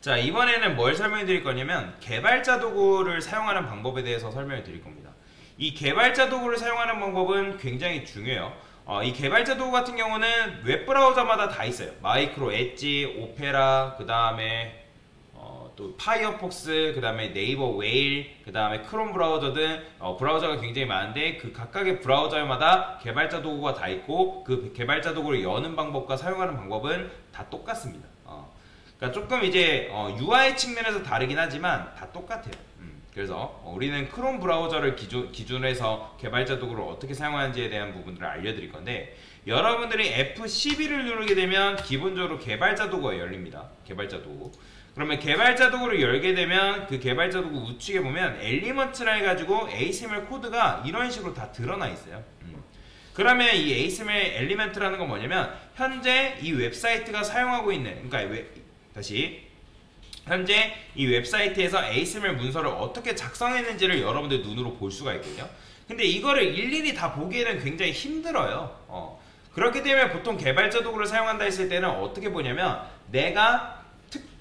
자, 이번에는 뭘 설명해 드릴 거냐면 개발자 도구를 사용하는 방법에 대해서 설명해 드릴 겁니다. 이 개발자 도구를 사용하는 방법은 굉장히 중요해요. 이 개발자 도구 같은 경우는 웹브라우저마다 다 있어요. 마이크로 엣지, 오페라, 그 다음에 또 파이어폭스, 그 다음에 네이버 웨일, 그 다음에 크롬 브라우저 등 브라우저가 굉장히 많은데 그 각각의 브라우저마다 개발자 도구가 다 있고 그 개발자 도구를 여는 방법과 사용하는 방법은 다 똑같습니다. 그러니까 조금 이제 UI 측면에서 다르긴 하지만 다 똑같아요. 그래서 우리는 크롬 브라우저를 기준으로 해서 개발자 도구를 어떻게 사용하는지에 대한 부분들을 알려드릴 건데, 여러분들이 F12를 누르게 되면 기본적으로 개발자 도구가 열립니다. 개발자 도구. 그러면 개발자 도구를 열게 되면 그 개발자 도구 우측에 보면 엘리먼트라 해가지고 HTML 코드가 이런 식으로 다 드러나 있어요. 그러면 이 HTML 엘리먼트라는 건 뭐냐면 현재 이 웹사이트가 사용하고 있는, 그러니까 현재 이 웹사이트에서 HTML 문서를 어떻게 작성했는지를 여러분들 눈으로 볼 수가 있거든요. 근데 이거를 일일이 다 보기에는 굉장히 힘들어요. 그렇기 때문에 보통 개발자 도구를 사용한다 했을 때는 어떻게 보냐면 내가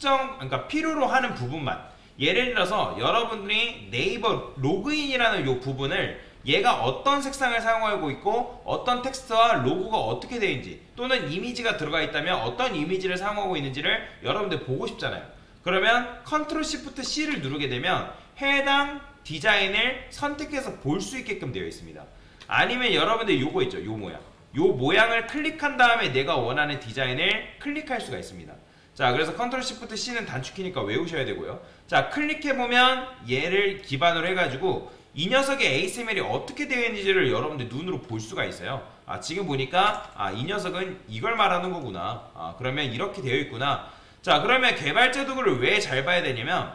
그러니까 필요로 하는 부분만, 예를 들어서 여러분들이 네이버 로그인이라는 이 부분을 얘가 어떤 색상을 사용하고 있고 어떤 텍스트와 로고가 어떻게 되어 있는지, 또는 이미지가 들어가 있다면 어떤 이미지를 사용하고 있는지를 여러분들 보고 싶잖아요. 그러면 컨트롤 시프트 C를 누르게 되면 해당 디자인을 선택해서 볼 수 있게끔 되어 있습니다. 아니면 여러분들 요거 있죠, 요 모양을 클릭한 다음에 내가 원하는 디자인을 클릭할 수가 있습니다. 자, 그래서 컨트롤 시프트 C는 단축키니까 외우셔야 되고요. 자, 클릭해보면 얘를 기반으로 해가지고 이 녀석의 HTML이 어떻게 되어 있는지를 여러분들 눈으로 볼 수가 있어요. 지금 보니까 이 녀석은 이걸 말하는 거구나. 그러면 이렇게 되어 있구나. 자, 그러면 개발자 도구를 왜 잘 봐야 되냐면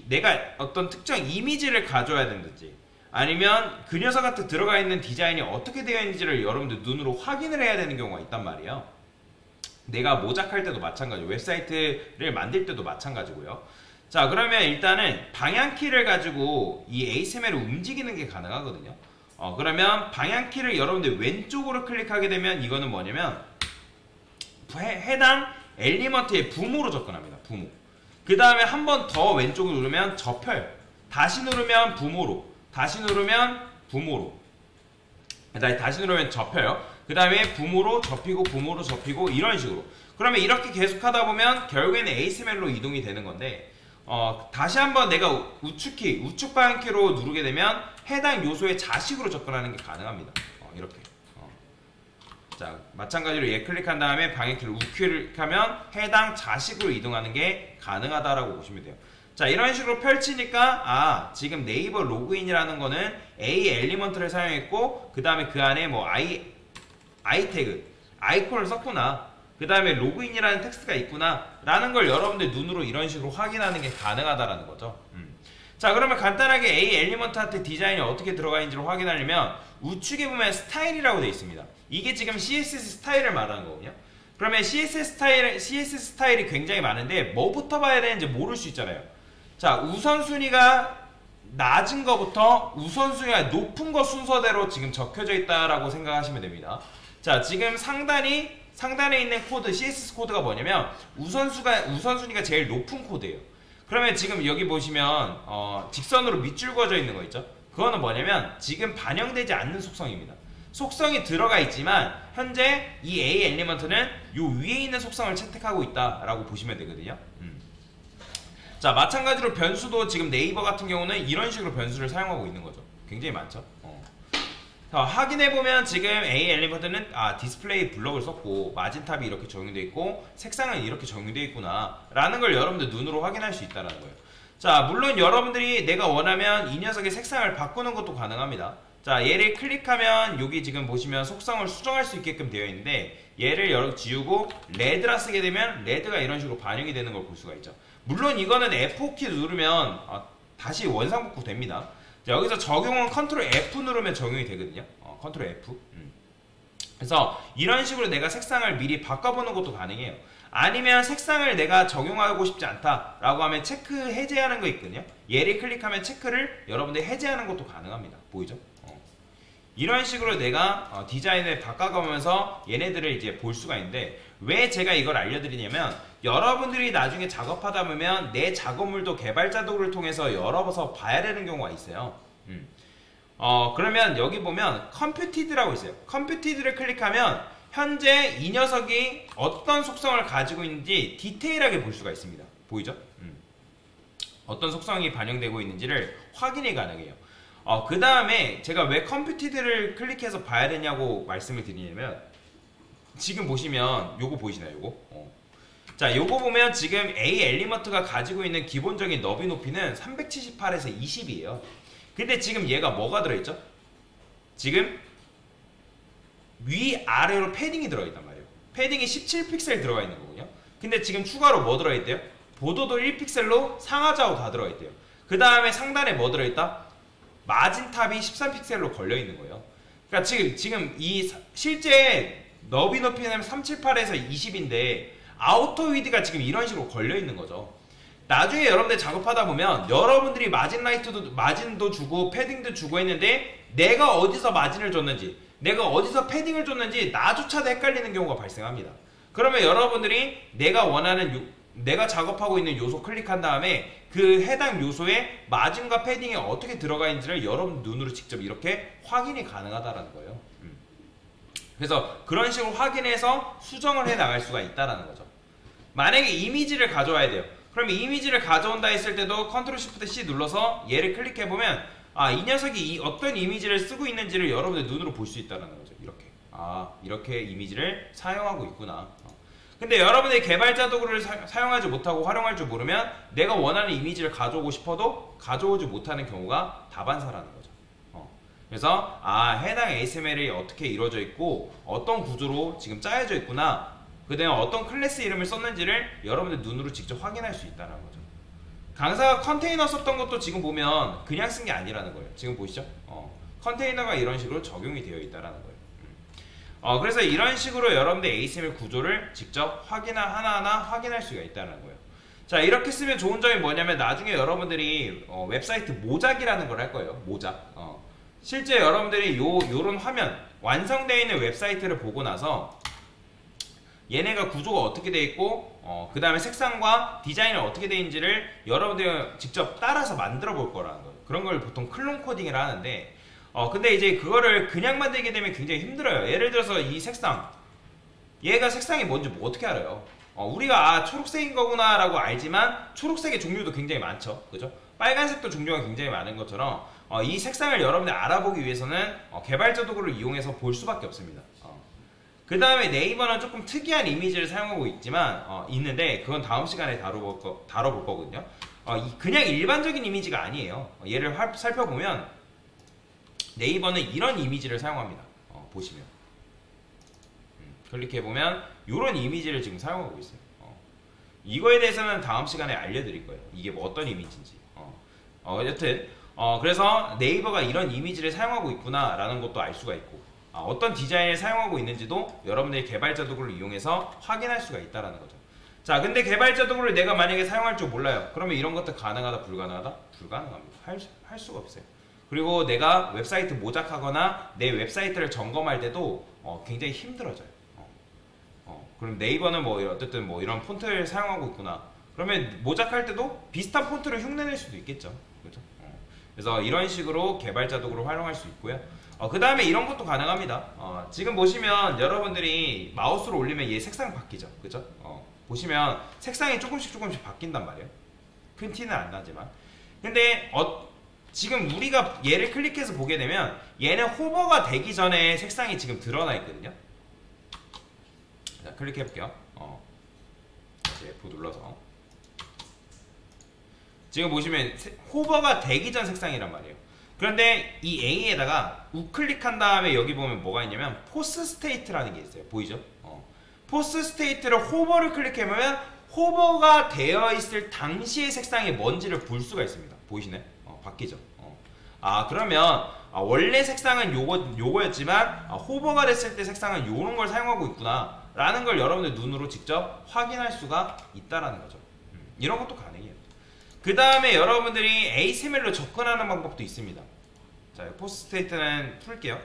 내가 어떤 특정 이미지를 가져야 된다든지 아니면 그 녀석 같은 들어가 있는 디자인이 어떻게 되어 있는지를 여러분들 눈으로 확인을 해야 되는 경우가 있단 말이에요. 내가 모작할 때도 마찬가지고 웹사이트를 만들 때도 마찬가지고요. 자, 그러면 일단은 방향키를 가지고 이 HTML을 움직이는 게 가능하거든요. 그러면 방향키를 여러분들 왼쪽으로 클릭하게 되면 이거는 뭐냐면 해당 엘리먼트의 부모로 접근합니다. 부모. 그 다음에 한 번 더 왼쪽으로 누르면 접혀요. 다시 누르면 부모로, 다시 누르면 부모로, 다시 누르면 접혀요. 그 다음에 부모로 접히고 부모로 접히고 이런 식으로. 그러면 이렇게 계속 하다 보면 결국에는 HTML로 이동이 되는 건데, 다시 한번 내가 우측 방향키로 누르게 되면 해당 요소의 자식으로 접근하는 게 가능합니다. 이렇게. 자, 마찬가지로 얘 클릭한 다음에 방향키를 우클릭하면 해당 자식으로 이동하는 게 가능하다라고 보시면 돼요. 자, 이런 식으로 펼치니까 지금 네이버 로그인이라는 거는 A 엘리먼트를 사용했고 그 다음에 그 안에 뭐 I 태그, 아이콘을 썼구나, 그 다음에 로그인이라는 텍스트가 있구나 라는 걸 여러분들 눈으로 이런 식으로 확인하는 게 가능하다라는 거죠. 자, 그러면 간단하게 A 엘리먼트한테 디자인이 어떻게 들어가 있는지를 확인하려면 우측에 보면 스타일이라고 되어 있습니다. 이게 지금 CSS 스타일을 말하는 거거든요. 그러면 CSS 스타일이 굉장히 많은데 뭐부터 봐야 되는지 모를 수 있잖아요. 자, 우선순위가 낮은 거부터 우선순위가 높은 거 순서대로 지금 적혀져 있다라고 생각하시면 됩니다. 자, 지금 상단에 있는 코드, CSS 코드가 뭐냐면 우선순위가 제일 높은 코드예요. 그러면 지금 여기 보시면 직선으로 밑줄 그어져 있는 거 있죠? 그거는 뭐냐면 지금 반영되지 않는 속성입니다. 속성이 들어가 있지만 현재 이 A 엘리먼트는 요 위에 있는 속성을 채택하고 있다라고 보시면 되거든요. 자, 마찬가지로 변수도 지금 네이버 같은 경우는 이런 식으로 변수를 사용하고 있는 거죠. 굉장히 많죠. 자, 확인해보면 지금 A 엘리먼트는 디스플레이 블럭을 썼고 마진탑이 이렇게 적용되어 있고 색상은 이렇게 적용되어 있구나 라는 걸 여러분들 눈으로 확인할 수 있다는 거예요. 자, 물론 여러분들이 내가 원하면 이 녀석의 색상을 바꾸는 것도 가능합니다. 자, 얘를 클릭하면 여기 지금 보시면 속성을 수정할 수 있게끔 되어 있는데 얘를 지우고 레드라 쓰게 되면 레드가 이런 식으로 반영이 되는 걸 볼 수가 있죠. 물론 이거는 F5키 누르면 다시 원상복구 됩니다. 자, 여기서 적용은 컨트롤 F 누르면 적용이 되거든요. 컨트롤 F. 그래서 이런 식으로 내가 색상을 미리 바꿔보는 것도 가능해요. 아니면 색상을 내가 적용하고 싶지 않다라고 하면 체크 해제하는 거 있거든요. 얘를 클릭하면 체크를 여러분들 해제하는 것도 가능합니다. 보이죠? 이런 식으로 내가 디자인을 바꿔가면서 얘네들을 이제 볼 수가 있는데, 왜 제가 이걸 알려드리냐면 여러분들이 나중에 작업하다 보면 내 작업물도 개발자 도구를 통해서 열어서 봐야 되는 경우가 있어요. 그러면 여기 보면 컴퓨티드라고 있어요. 컴퓨티드를 클릭하면 현재 이 녀석이 어떤 속성을 가지고 있는지 디테일하게 볼 수가 있습니다. 보이죠? 어떤 속성이 반영되고 있는지를 확인이 가능해요. 그 다음에 제가 왜 컴퓨티드를 클릭해서 봐야 되냐고 말씀을 드리냐면, 지금 보시면 요거 보이시나요? 요거? 자, 요거 보면 지금 A 엘리먼트가 가지고 있는 기본적인 너비 높이는 378에서 20이에요. 근데 지금 얘가 뭐가 들어있죠? 지금 위아래로 패딩이 들어있단 말이에요. 패딩이 17픽셀 들어가 있는 거거든요. 근데 지금 추가로 뭐 들어있대요? 보도도 1픽셀로 상하좌우 다 들어있대요. 그 다음에 상단에 뭐 들어있다? 마진탑이 13픽셀로 걸려있는 거예요. 그러니까 지금 이 실제 너비 높이는 378에서 20인데 아우터 위드가 지금 이런 식으로 걸려있는 거죠. 나중에 여러분들 작업하다 보면 여러분들이 마진도 주고 패딩도 주고 했는데 내가 어디서 마진을 줬는지, 내가 어디서 패딩을 줬는지 나조차도 헷갈리는 경우가 발생합니다. 그러면 여러분들이 내가 작업하고 있는 요소 클릭한 다음에 그 해당 요소에 마진과 패딩이 어떻게 들어가 있는지를 여러분 눈으로 직접 이렇게 확인이 가능하다는 거예요. 그래서 그런 식으로 확인해서 수정을 해 나갈 수가 있다는 거죠. 만약에 이미지를 가져와야 돼요. 그럼 이미지를 가져온다 했을 때도 컨트롤 쉬프트 C 눌러서 얘를 클릭해보면 이 녀석이 어떤 이미지를 쓰고 있는지를 여러분들 눈으로 볼 수 있다는 거죠. 이렇게. 이렇게 이미지를 사용하고 있구나. 근데 여러분들이 개발자 도구를 사용하지 못하고 활용할 줄 모르면 내가 원하는 이미지를 가져오고 싶어도 가져오지 못하는 경우가 다반사라는 거죠. 그래서 해당 ASML이 어떻게 이루어져 있고 어떤 구조로 지금 짜여져 있구나, 그 다음에 어떤 클래스 이름을 썼는지를 여러분들 눈으로 직접 확인할 수 있다는 거죠. 강사가 컨테이너 썼던 것도 지금 보면 그냥 쓴 게 아니라는 거예요. 지금 보시죠? 컨테이너가 이런 식으로 적용이 되어 있다는 거예요. 그래서 이런 식으로 여러분들 ASML 구조를 직접 하나하나 확인할 수가 있다는 거예요. 자, 이렇게 쓰면 좋은 점이 뭐냐면 나중에 여러분들이 웹사이트 모작이라는 걸 할 거예요. 모작. 실제 여러분들이 요런 화면, 완성되어 있는 웹사이트를 보고 나서 얘네가 구조가 어떻게 되어 있고 그 다음에 색상과 디자인이 어떻게 되어 있는지를 여러분들이 직접 따라서 만들어 볼 거라는 거예요. 그런 걸 보통 클론 코딩이라 하는데 근데 이제 그거를 그냥 만들게 되면 굉장히 힘들어요. 예를 들어서 이 색상, 얘가 색상이 뭔지 뭐 어떻게 알아요? 우리가 초록색인 거구나 라고 알지만 초록색의 종류도 굉장히 많죠. 그죠? 빨간색도 종류가 굉장히 많은 것처럼 이 색상을 여러분들이 알아보기 위해서는 개발자 도구를 이용해서 볼 수밖에 없습니다. 그 다음에 네이버는 조금 특이한 이미지를 사용하고 있는데 그건 다음 시간에 다뤄볼 거거든요. 그냥 일반적인 이미지가 아니에요. 얘를 살펴보면 네이버는 이런 이미지를 사용합니다. 보시면 클릭해보면 이런 이미지를 지금 사용하고 있어요. 이거에 대해서는 다음 시간에 알려드릴 거예요. 이게 뭐 어떤 이미지인지. 여튼 그래서 네이버가 이런 이미지를 사용하고 있구나 라는 것도 알 수가 있고 어떤 디자인을 사용하고 있는지도 여러분들이 개발자 도구를 이용해서 확인할 수가 있다는 거죠. 자, 근데 개발자 도구를 내가 만약에 사용할 줄 몰라요. 그러면 이런 것도 가능하다, 불가능하다? 불가능합니다. 할 수가 없어요. 그리고 내가 웹사이트 모작하거나 내 웹사이트를 점검할 때도 굉장히 힘들어져요. 그럼 네이버는 어쨌든 이런 폰트를 사용하고 있구나. 그러면 모작할 때도 비슷한 폰트를 흉내낼 수도 있겠죠. 그렇죠? 그래서 이런 식으로 개발자 도구를 활용할 수 있고요. 그 다음에 이런 것도 가능합니다. 지금 보시면 여러분들이 마우스로 올리면 얘 색상 바뀌죠. 그죠? 보시면 색상이 조금씩 바뀐단 말이에요. 큰 티는 안 나지만. 근데 지금 우리가 얘를 클릭해서 보게 되면 얘는 호버가 되기 전에 색상이 지금 드러나 있거든요. 자, 클릭해 볼게요. 다시 F 눌러서 지금 보시면 호버가 되기 전 색상이란 말이에요. 그런데 이 A에다가 우클릭한 다음에 여기 보면 뭐가 있냐면 포스 스테이트라는 게 있어요. 보이죠? 포스 스테이트를 호버를 클릭해보면 호버가 되어 있을 당시의 색상이 뭔지를 볼 수가 있습니다. 보이시네? 바뀌죠? 그러면 원래 색상은 요거였지만 호버가 됐을 때 색상은 요런 걸 사용하고 있구나 라는 걸 여러분들 눈으로 직접 확인할 수가 있다라는 거죠. 이런 것도 가능해요. 그 다음에 여러분들이 ASML로 접근하는 방법도 있습니다. 자, 포스 스테이트는 풀게요.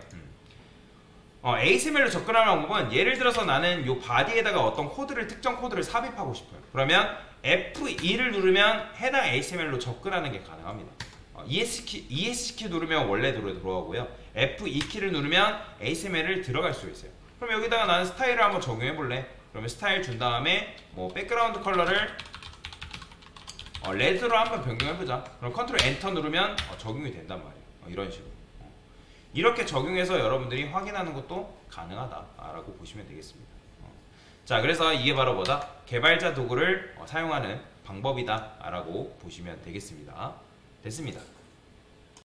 ASML로 접근하는 방법은 예를 들어서 나는 요 바디에다가 어떤 특정 코드를 삽입하고 싶어요. 그러면 F2를 누르면 해당 ASMR로 접근하는 게 가능합니다. ES키 누르면 원래대로 들어가고요. F2키를 누르면 ASMR을 들어갈 수 있어요. 그럼 여기다가 나는 스타일을 한번 적용해 볼래? 그러면 스타일 준 다음에 뭐 백그라운드 컬러를 레드로 한번 변경해 보자. 그럼 컨트롤 엔터 누르면 적용이 된단 말이에요. 이런 식으로. 이렇게 적용해서 여러분들이 확인하는 것도 가능하다라고 보시면 되겠습니다. 자, 그래서 이게 바로 뭐다? 개발자 도구를 사용하는 방법이다라고 보시면 되겠습니다. 됐습니다.